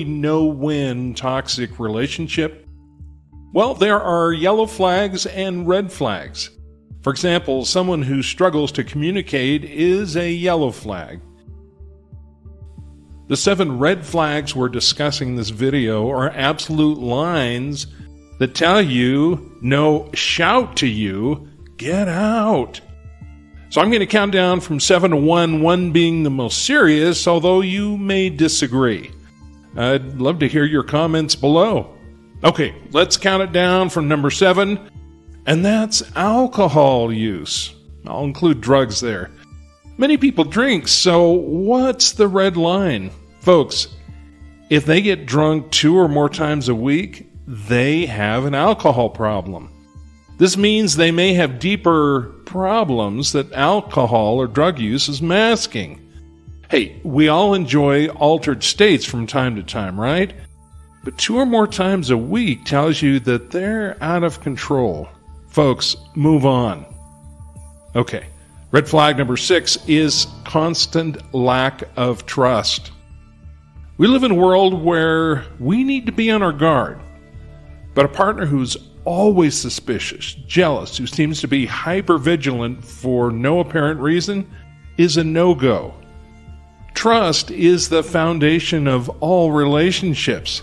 no-win toxic relationship? Well, there are yellow flags and red flags. For example, someone who struggles to communicate is a yellow flag. The 7 red flags we're discussing in this video are absolute lines that tell you, no, shout to you, get out. So I'm going to count down from 7 to 1, 1 being the most serious, although you may disagree. I'd love to hear your comments below. Okay, let's count it down from number 7, and that's alcohol use. I'll include drugs there. Many people drink, so what's the red line? Folks, if they get drunk 2 or more times a week, they have an alcohol problem. This means they may have deeper problems that alcohol or drug use is masking. Hey, we all enjoy altered states from time to time, right? But 2 or more times a week tells you that they're out of control. Folks, move on. Okay, red flag number 6 is constant lack of trust. We live in a world where we need to be on our guard. But a partner who's always suspicious, jealous, who seems to be hyper-vigilant for no apparent reason is a no-go. Trust is the foundation of all relationships.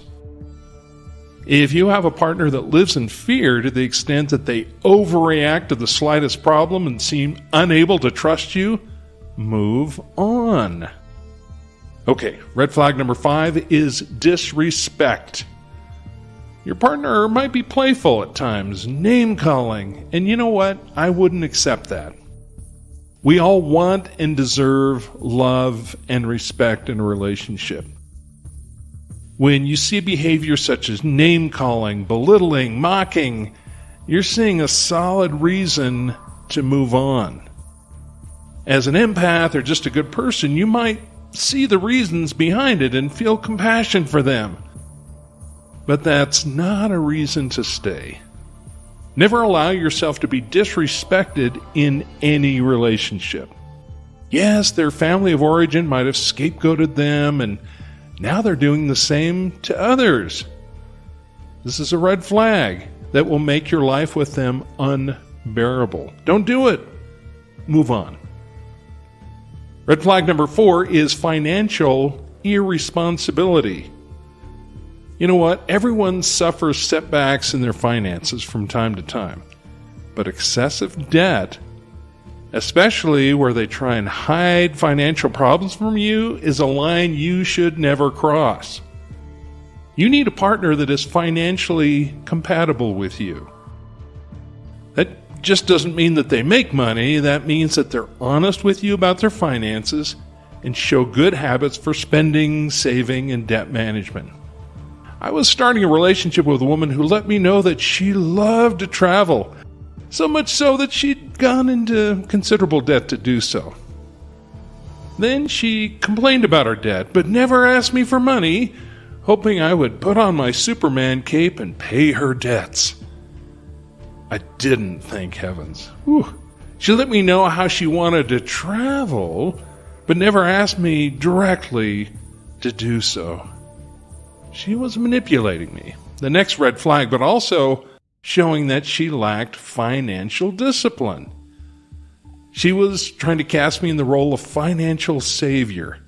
If you have a partner that lives in fear to the extent that they overreact to the slightest problem and seem unable to trust you, move on. Okay, red flag number 5 is disrespect. Your partner might be playful at times, name-calling, and you know what? I wouldn't accept that. We all want and deserve love and respect in a relationship. When you see behavior such as name-calling, belittling, mocking, you're seeing a solid reason to move on. As an empath or just a good person, you might see the reasons behind it and feel compassion for them. But that's not a reason to stay. Never allow yourself to be disrespected in any relationship. Yes, their family of origin might have scapegoated them, and now they're doing the same to others. This is a red flag that will make your life with them unbearable. Don't do it. Move on. Red flag number 4 is financial irresponsibility. You know what? Everyone suffers setbacks in their finances from time to time. But excessive debt, especially where they try and hide financial problems from you, is a line you should never cross. You need a partner that is financially compatible with you. That just doesn't mean that they make money. That means that they're honest with you about their finances and show good habits for spending, saving, and debt management. I was starting a relationship with a woman who let me know that she loved to travel, so much so that she'd gone into considerable debt to do so. Then she complained about her debt, but never asked me for money, hoping I would put on my Superman cape and pay her debts. I didn't, thank heavens. Whew. She let me know how she wanted to travel, but never asked me directly to do so. She was manipulating me. The next red flag, but also showing that she lacked financial discipline. She was trying to cast me in the role of financial savior.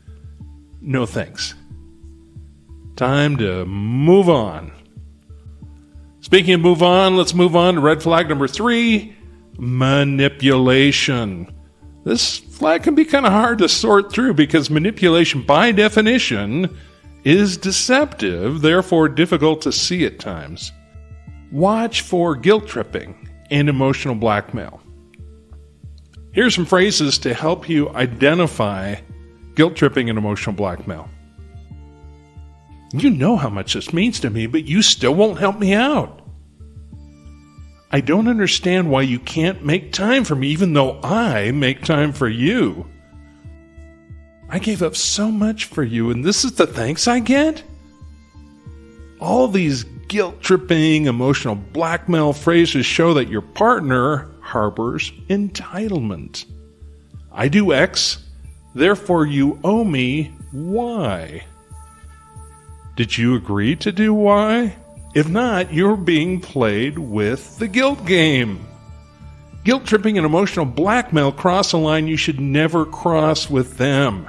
No thanks. Time to move on. Speaking of move on, let's move on to red flag number 3, manipulation. This flag can be kind of hard to sort through because manipulation, by definition, is deceptive, therefore difficult to see at times. Watch for guilt tripping and emotional blackmail. Here's some phrases to help you identify guilt tripping and emotional blackmail. You know how much this means to me, but you still won't help me out. I don't understand why you can't make time for me, even though I make time for you. I gave up so much for you, and this is the thanks I get? All these guilt-tripping, emotional blackmail phrases show that your partner harbors entitlement. I do X, therefore you owe me Y. Did you agree to do Y? If not, you're being played with the guilt game. Guilt tripping and emotional blackmail cross a line you should never cross with them.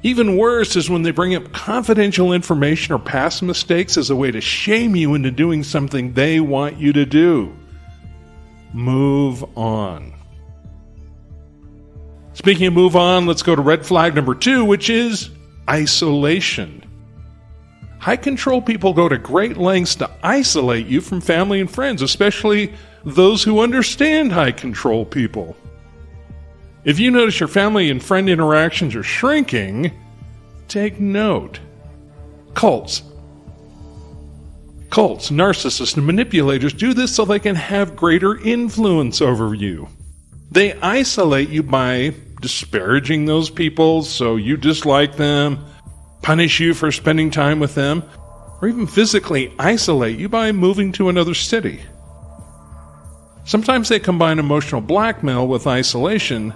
Even worse is when they bring up confidential information or past mistakes as a way to shame you into doing something they want you to do. Move on. Speaking of move on, let's go to red flag number 2, which is isolation. High control people go to great lengths to isolate you from family and friends, especially those who understand high control people. If you notice your family and friend interactions are shrinking, take note. Cults, narcissists, and manipulators do this so they can have greater influence over you. They isolate you by disparaging those people so you dislike them, punish you for spending time with them, or even physically isolate you by moving to another city. Sometimes they combine emotional blackmail with isolation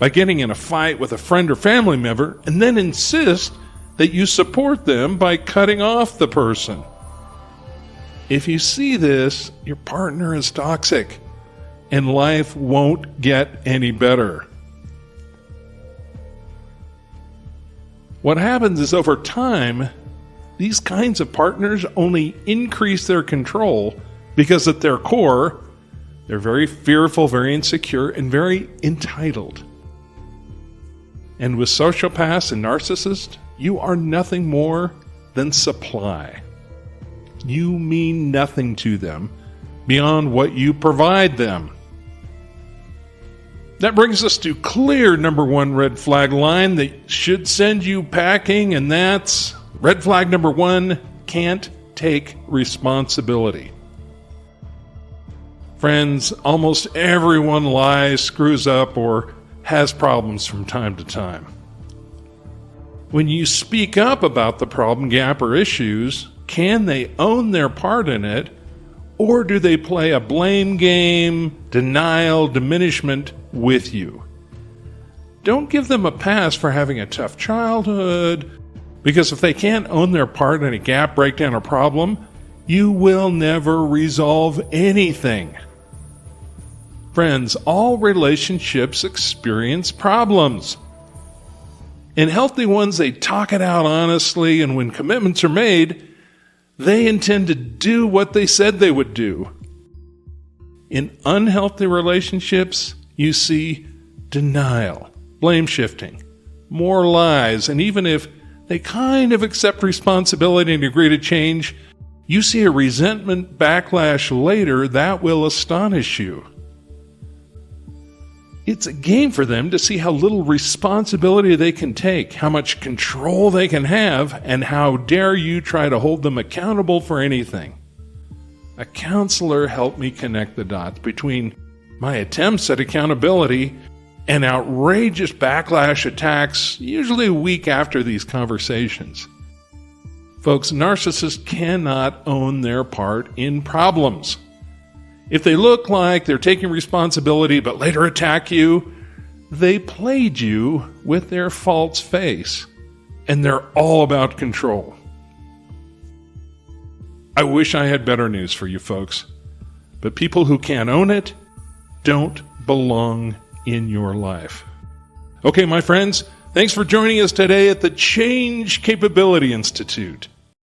by getting in a fight with a friend or family member and then insist that you support them by cutting off the person. If you see this, your partner is toxic and life won't get any better. What happens is over time, these kinds of partners only increase their control because at their core, they're very fearful, very insecure, and very entitled. And with sociopaths and narcissists, you are nothing more than supply. You mean nothing to them beyond what you provide them. That brings us to clear number 1 red flag line that should send you packing, and that's red flag number 1, can't take responsibility. Friends, almost everyone lies, screws up, or has problems from time to time. When you speak up about the problem, gap, or issues, can they own their part in it, or do they play a blame game, denial, diminishment with you? Don't give them a pass for having a tough childhood, because if they can't own their part in a gap, breakdown, or problem, you will never resolve anything. Friends, all relationships experience problems. In healthy ones, they talk it out honestly, and when commitments are made, they intend to do what they said they would do. In unhealthy relationships, you see denial, blame shifting, more lies, and even if they kind of accept responsibility and agree to change, you see a resentment backlash later that will astonish you. It's a game for them to see how little responsibility they can take, how much control they can have, and how dare you try to hold them accountable for anything. A counselor helped me connect the dots between my attempts at accountability and outrageous backlash attacks, usually a week after these conversations. Folks, narcissists cannot own their part in problems. If they look like they're taking responsibility but later attack you, they played you with their false face, and they're all about control. I wish I had better news for you folks, but people who can't own it don't belong in your life. Okay, my friends, thanks for joining us today at the Change Capability Institute.